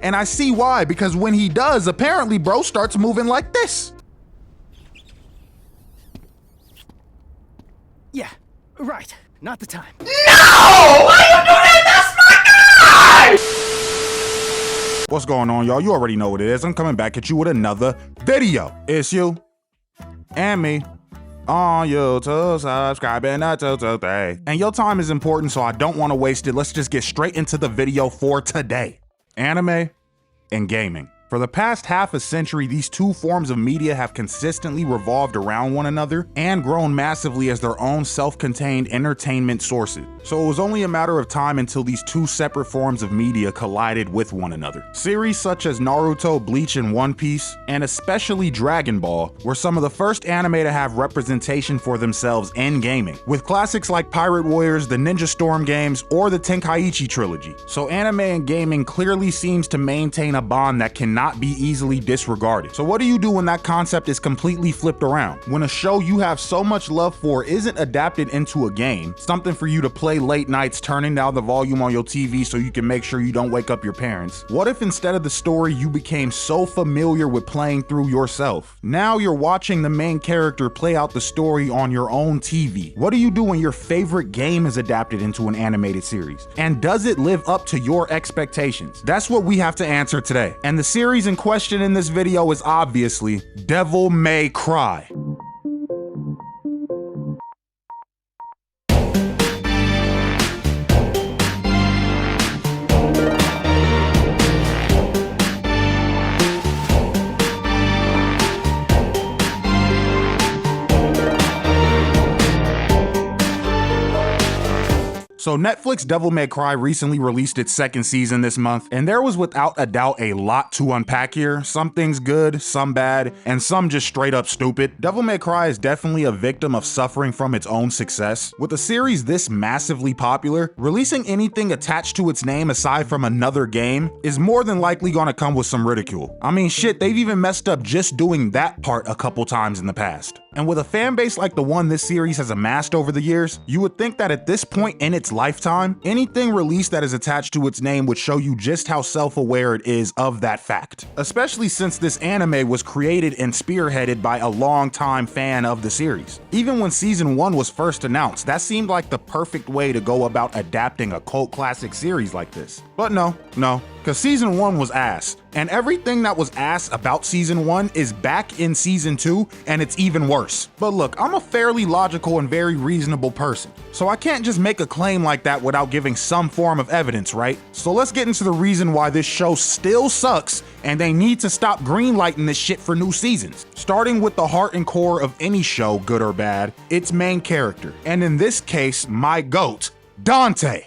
And I see why, because when he does, apparently bro starts moving like this. Yeah, right. Not the time. No! Why you do that? That's my guy! What's going on, y'all? You already know what it is. I'm coming back at you with another video. It's you and me on YouTube, subscribing today. And your time is important, so I don't want to waste it. Let's just get straight into the video for today. Anime and gaming. For the past half a century, these two forms of media have consistently revolved around one another and grown massively as their own self-contained entertainment sources. So it was only a matter of time until these two separate forms of media collided with one another. Series such as Naruto, Bleach, and One Piece, and especially Dragon Ball, were some of the first anime to have representation for themselves in gaming, with classics like Pirate Warriors, the Ninja Storm games, or the Tenkaichi trilogy. So anime and gaming clearly seems to maintain a bond that cannot be easily disregarded. So what do you do when that concept is completely flipped around? When a show you have so much love for isn't adapted into a game, something for you to play late nights turning down the volume on your TV so you can make sure you don't wake up your parents? What if instead of the story you became so familiar with playing through yourself? Now you're watching the main character play out the story on your own TV. What do you do when your favorite game is adapted into an animated series? And does it live up to your expectations? That's what we have to answer today. And the series in question in this video is obviously Devil May Cry. So Netflix Devil May Cry recently released its second season this month, and there was without a doubt a lot to unpack here. Some things good, some bad, and some just straight up stupid. Devil May Cry is definitely a victim of suffering from its own success. With a series this massively popular, releasing anything attached to its name aside from another game is more than likely gonna come with some ridicule. I mean shit, they've even messed up just doing that part a couple times in the past. And with a fan base like the one this series has amassed over the years, you would think that at this point in its lifetime, anything released that is attached to its name would show you just how self-aware it is of that fact. Especially since this anime was created and spearheaded by a longtime fan of the series. Even when season 1 was first announced, that seemed like the perfect way to go about adapting a cult classic series like this. But no, because season 1 was ass. And everything that was ass about season 1 is back in season 2, and it's even worse. But look, I'm a fairly logical and very reasonable person, so I can't just make a claim like that without giving some form of evidence, right? So let's get into the reason why this show still sucks, and they need to stop greenlighting this shit for new seasons. Starting with the heart and core of any show, good or bad, its main character. And in this case, my GOAT, Dante.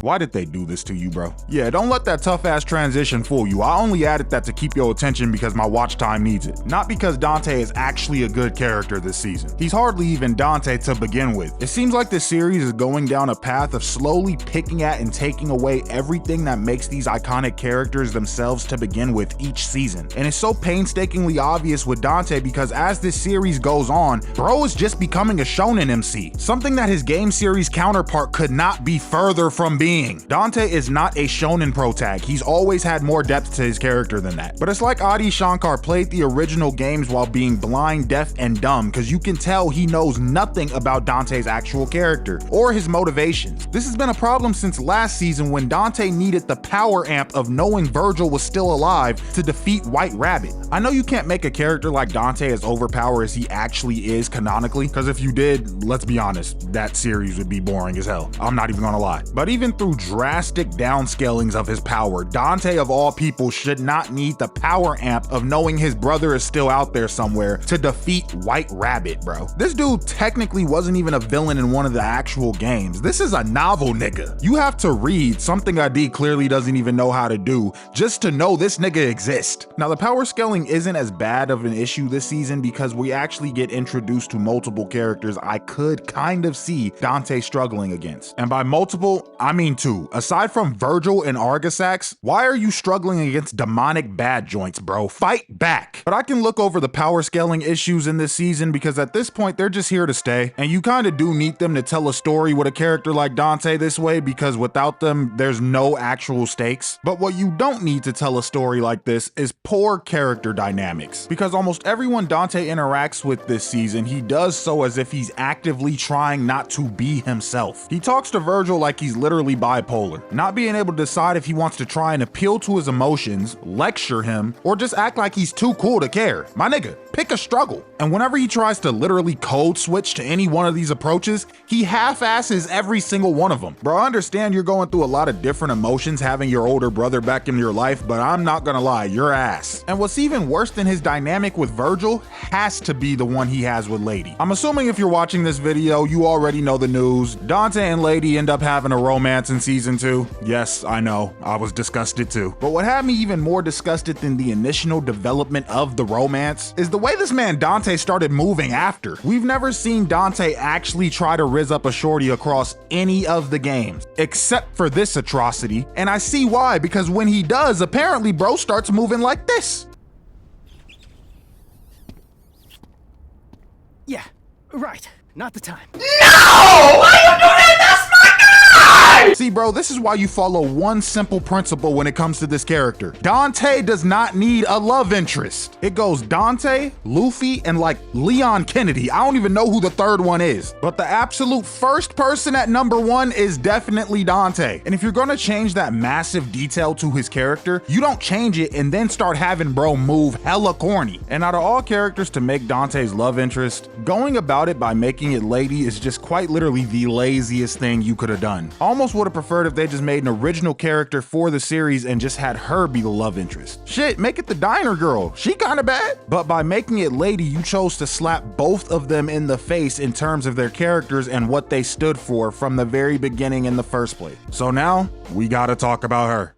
Why did they do this to you, bro? Yeah, don't let that tough ass transition fool you. I only added that to keep your attention because my watch time needs it. Not because Dante is actually a good character this season. He's hardly even Dante to begin with. It seems like this series is going down a path of slowly picking at and taking away everything that makes these iconic characters themselves to begin with each season. And it's so painstakingly obvious with Dante because as this series goes on, bro is just becoming a shonen MC. Something that his game series counterpart could not be further from being. Dante is not a shonen protag. He's always had more depth to his character than that. But it's like Adi Shankar played the original games while being blind, deaf, and dumb, because you can tell he knows nothing about Dante's actual character or his motivations. This has been a problem since last season when Dante needed the power amp of knowing Virgil was still alive to defeat White Rabbit. I know you can't make a character like Dante as overpowered as he actually is canonically, because if you did, let's be honest, that series would be boring as hell. I'm not even gonna lie. But even through drastic downscalings of his power, Dante of all people should not need the power amp of knowing his brother is still out there somewhere to defeat White Rabbit, bro. This dude technically wasn't even a villain in one of the actual games. This is a novel, nigga. You have to read, something ID clearly doesn't even know how to do, just to know this nigga exists. Now the power scaling isn't as bad of an issue this season because we actually get introduced to multiple characters I could kind of see Dante struggling against. And by multiple, I mean between two, aside from Virgil and Argisax, why are you struggling against demonic bad joints, bro? Fight back. But I can look over the power scaling issues in this season because at this point they're just here to stay, and you kind of do need them to tell a story with a character like Dante this way, because without them there's no actual stakes. But what you don't need to tell a story like this is poor character dynamics, because almost everyone Dante interacts with this season, he does so as if he's actively trying not to be himself. He talks to Virgil like he's literally bipolar, not being able to decide if he wants to try and appeal to his emotions, lecture him, or just act like he's too cool to care. My nigga, pick a struggle. And whenever he tries to literally code switch to any one of these approaches, he half-asses every single one of them. Bro, I understand you're going through a lot of different emotions having your older brother back in your life, but I'm not gonna lie, you're ass. And what's even worse than his dynamic with Virgil has to be the one he has with Lady. I'm assuming if you're watching this video, you already know the news. Dante and Lady end up having a romance in season 2. Yes, I know, I was disgusted too. But what had me even more disgusted than the initial development of the romance is the way this man Dante started moving after. We've never seen Dante actually try to rizz up a shorty across any of the games, except for this atrocity, and I see why, because when he does, apparently bro starts moving like this. Yeah, right. Not the time. No! Why you do that? That's my guy! See bro, this is why you follow one simple principle when it comes to this character. Dante does not need a love interest. It goes Dante, Luffy, and like Leon Kennedy. I don't even know who the third one is. But the absolute first person at number 1 is definitely Dante. And if you're gonna change that massive detail to his character, you don't change it and then start having bro move hella corny. And out of all characters to make Dante's love interest, going about it by making it Lady is just quite literally the laziest thing you could have done. Almost would have preferred if they just made an original character for the series and just had her be the love interest. Shit, make it the diner girl. She kinda bad. But by making it Lady, you chose to slap both of them in the face in terms of their characters and what they stood for from the very beginning in the first place. So now, we gotta talk about her.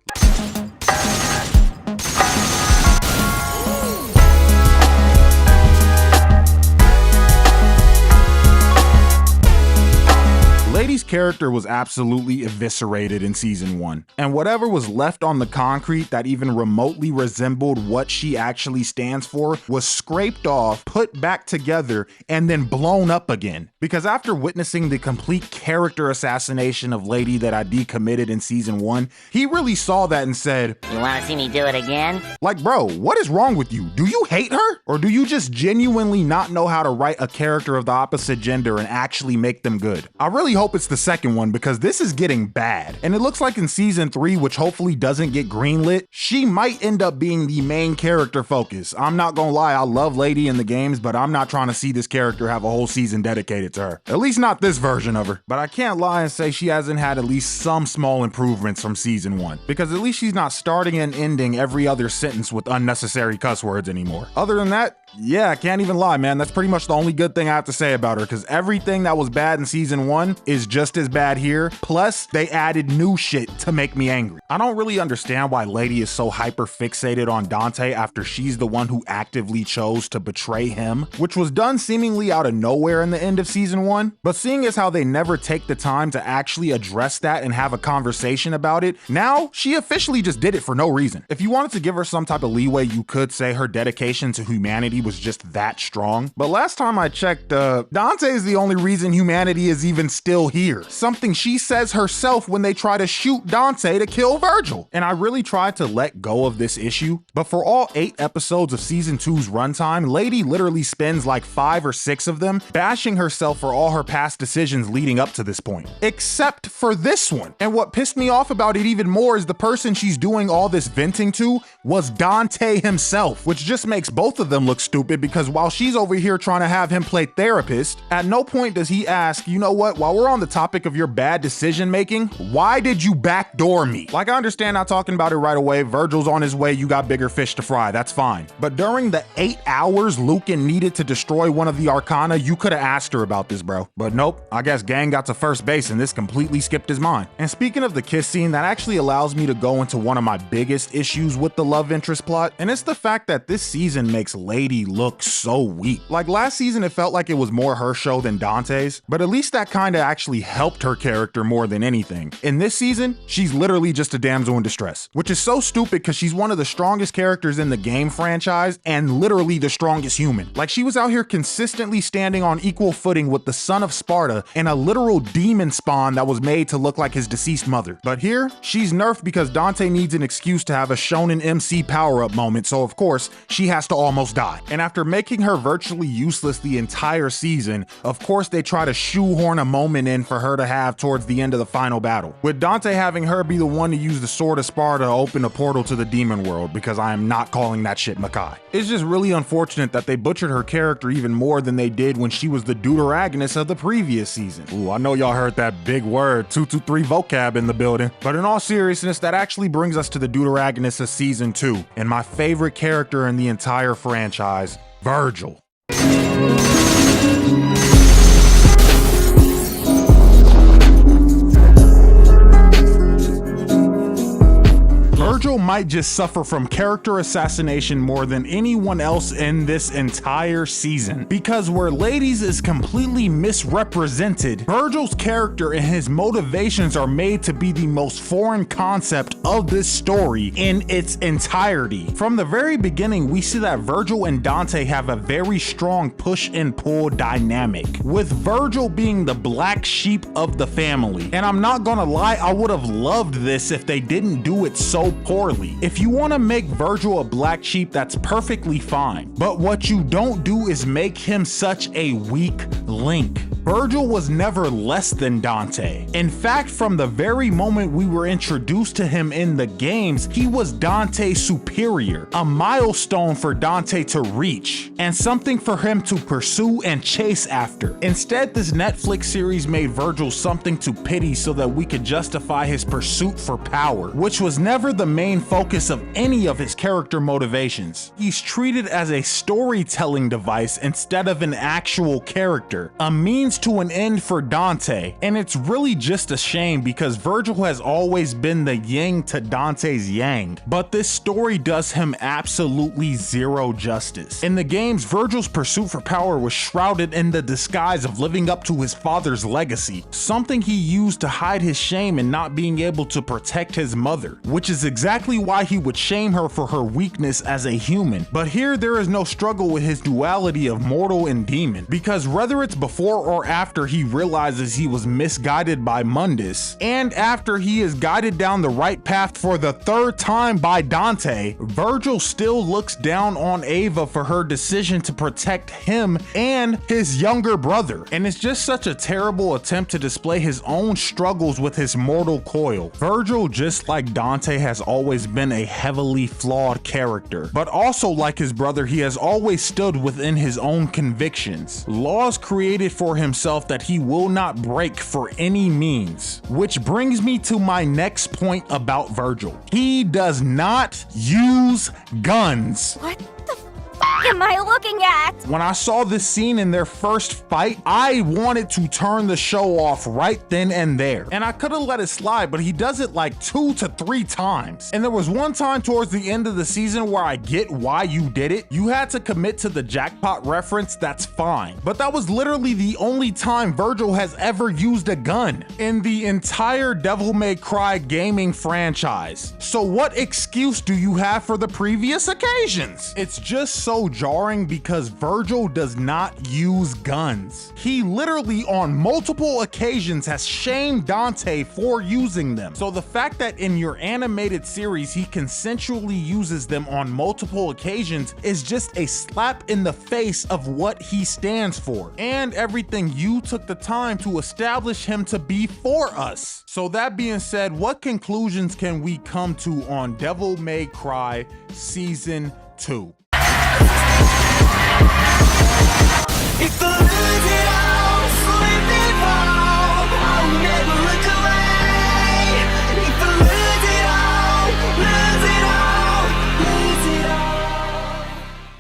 Lady's character was absolutely eviscerated in season 1, and whatever was left on the concrete that even remotely resembled what she actually stands for was scraped off, put back together, and then blown up again. Because after witnessing the complete character assassination of Lady that I decommitted in season 1, he really saw that and said, "You wanna see me do it again?" Like bro, what is wrong with you? Do you hate her? Or do you just genuinely not know how to write a character of the opposite gender and actually make them good? I really hope it's the second one, because this is getting bad. And it looks like in season 3, which hopefully doesn't get greenlit, she might end up being the main character focus. I'm not gonna lie, I love Lady in the games, but I'm not trying to see this character have a whole season dedicated to her. At least not this version of her. But I can't lie and say she hasn't had at least some small improvements from season 1, because at least she's not starting and ending every other sentence with unnecessary cuss words anymore. Other than that, yeah, I can't even lie, man. That's pretty much the only good thing I have to say about her, because everything that was bad in season 1 is just as bad here. Plus, they added new shit to make me angry. I don't really understand why Lady is so hyper fixated on Dante after she's the one who actively chose to betray him, which was done seemingly out of nowhere in the end of season 1. But seeing as how they never take the time to actually address that and have a conversation about it, now she officially just did it for no reason. If you wanted to give her some type of leeway, you could say her dedication to humanity was just that strong. But last time I checked, Dante is the only reason humanity is even still here. Something she says herself when they try to shoot Dante to kill Virgil. And I really tried to let go of this issue, but for all 8 episodes of season 2's runtime, Lady literally spends like 5 or 6 of them bashing herself for all her past decisions leading up to this point. Except for this one. And what pissed me off about it even more is the person she's doing all this venting to was Dante himself, which just makes both of them look stupid, because while she's over here trying to have him play therapist, at no point does he ask, you know what, while we're on the topic of your bad decision making, why did you backdoor me? Like, I understand not talking about it right away, Virgil's on his way, you got bigger fish to fry, that's fine. But during the 8 hours Lucan needed to destroy one of the Arcana, you could have asked her about this, bro. But nope, I guess Gang got to first base and this completely skipped his mind. And speaking of the kiss scene, that actually allows me to go into one of my biggest issues with the love interest plot, and it's the fact that this season makes Lady look so weak. Like last season, it felt like it was more her show than Dante's, but at least that kinda actually helped her character more than anything. In this season, she's literally just a damsel in distress, which is so stupid because she's one of the strongest characters in the game franchise and literally the strongest human. Like, she was out here consistently standing on equal footing with the son of Sparta and a literal demon spawn that was made to look like his deceased mother. But here, she's nerfed because Dante needs an excuse to have a shonen MC power-up moment, so of course, she has to almost die. And after making her virtually useless the entire season, of course they try to shoehorn a moment in for her to have towards the end of the final battle, with Dante having her be the one to use the sword of Sparta to open a portal to the demon world, because I am not calling that shit Makai. It's just really unfortunate that they butchered her character even more than they did when she was the deuteragonist of the previous season. Ooh, I know y'all heard that big word, 223 vocab in the building, but in all seriousness, that actually brings us to the deuteragonist of season 2, and my favorite character in the entire franchise, Virgil. Virgil might just suffer from character assassination more than anyone else in this entire season, because where ladies is completely misrepresented, Virgil's character and his motivations are made to be the most foreign concept of this story in its entirety. From the very beginning, we see that Virgil and Dante have a very strong push and pull dynamic, with Virgil being the black sheep of the family. And I'm not gonna lie, I would have loved this if they didn't do it so poorly. If you want to make Virgil a black sheep, that's perfectly fine. But what you don't do is make him such a weak link. Virgil was never less than Dante. In fact, from the very moment we were introduced to him in the games, he was Dante's superior, a milestone for Dante to reach, and something for him to pursue and chase after. Instead, this Netflix series made Virgil something to pity so that we could justify his pursuit for power, which was never the main focus of any of his character motivations. He's treated as a storytelling device instead of an actual character, a means to an end for Dante, and it's really just a shame because Virgil has always been the yin to Dante's yang, but this story does him absolutely zero justice. In the games, Virgil's pursuit for power was shrouded in the disguise of living up to his father's legacy, something he used to hide his shame in not being able to protect his mother, which is exactly why he would shame her for her weakness as a human. But here there is no struggle with his duality of mortal and demon, because whether it's before or after he realizes he was misguided by Mundus, and after he is guided down the right path for the third time by Dante, Virgil still looks down on Ava for her decision to protect him and his younger brother. And it's just such a terrible attempt to display his own struggles with his mortal coil. Virgil, just like Dante, has always been a heavily flawed character, but also like his brother, he has always stood within his own convictions, laws created for himself that he will not break for any means. Which brings me to my next point about Virgil. He does not use guns. What the fuck am I looking at? When I saw this scene in their first fight, I wanted to turn the show off right then and there. And I could have let it slide, but he does it like 2 to 3 times. And there was one time towards the end of the season where I get why you did it. You had to commit to the jackpot reference, that's fine. But that was literally the only time Virgil has ever used a gun in the entire Devil May Cry gaming franchise. So what excuse do you have for the previous occasions? It's just so jarring because Virgil does not use guns. He literally on multiple occasions has shamed Dante for using them. So the fact that in your animated series he consensually uses them on multiple occasions is just a slap in the face of what he stands for and everything you took the time to establish him to be for us. So that being said, what conclusions can we come to on Devil May Cry Season 2? If I lose it all, slip and fall, I'll never look away. If I lose it all, lose it all, lose it all.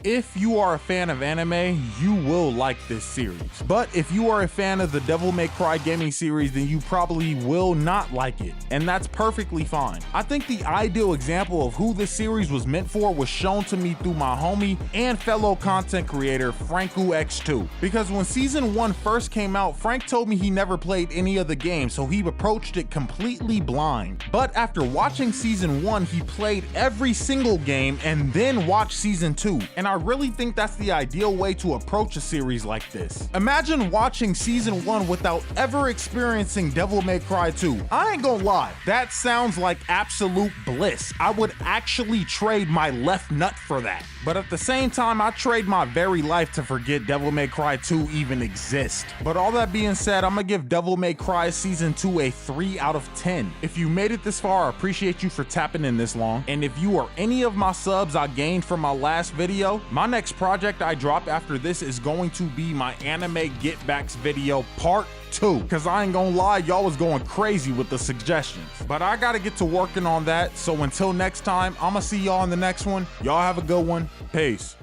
If if you are a fan of anime, you will like this series. But if you are a fan of the Devil May Cry gaming series, then you probably will not like it, and that's perfectly fine. I think the ideal example of who this series was meant for was shown to me through my homie and fellow content creator FrankuX2. Because when season 1 first came out, Frank told me he never played any of the games, so he approached it completely blind. But after watching season 1, he played every single game and then watched season 2. And I really think that's the ideal way to approach a series like this. Imagine watching season 1 without ever experiencing Devil May Cry 2. I ain't gonna lie, that sounds like absolute bliss. I would actually trade my left nut for that. But at the same time, I trade my very life to forget Devil May Cry 2 even exists. But all that being said, I'm gonna give Devil May Cry season 2 a 3 out of 10. If you made it this far, I appreciate you for tapping in this long. And if you are any of my subs I gained from my last video, my next project I drop after this is going to be my anime get backs video part 2, because I ain't gonna lie, y'all was going crazy with the suggestions. But I gotta get to working on that, so until next time, I'ma see y'all in the next one. Y'all have a good one. Peace.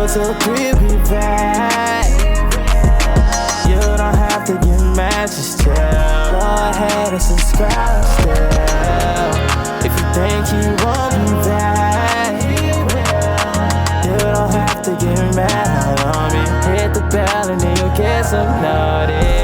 So creepy back. You don't have to get mad, just chill. Go ahead and subscribe still. If you think you want me back, you don't have to get mad on me. Hit the bell and then you'll get some notice.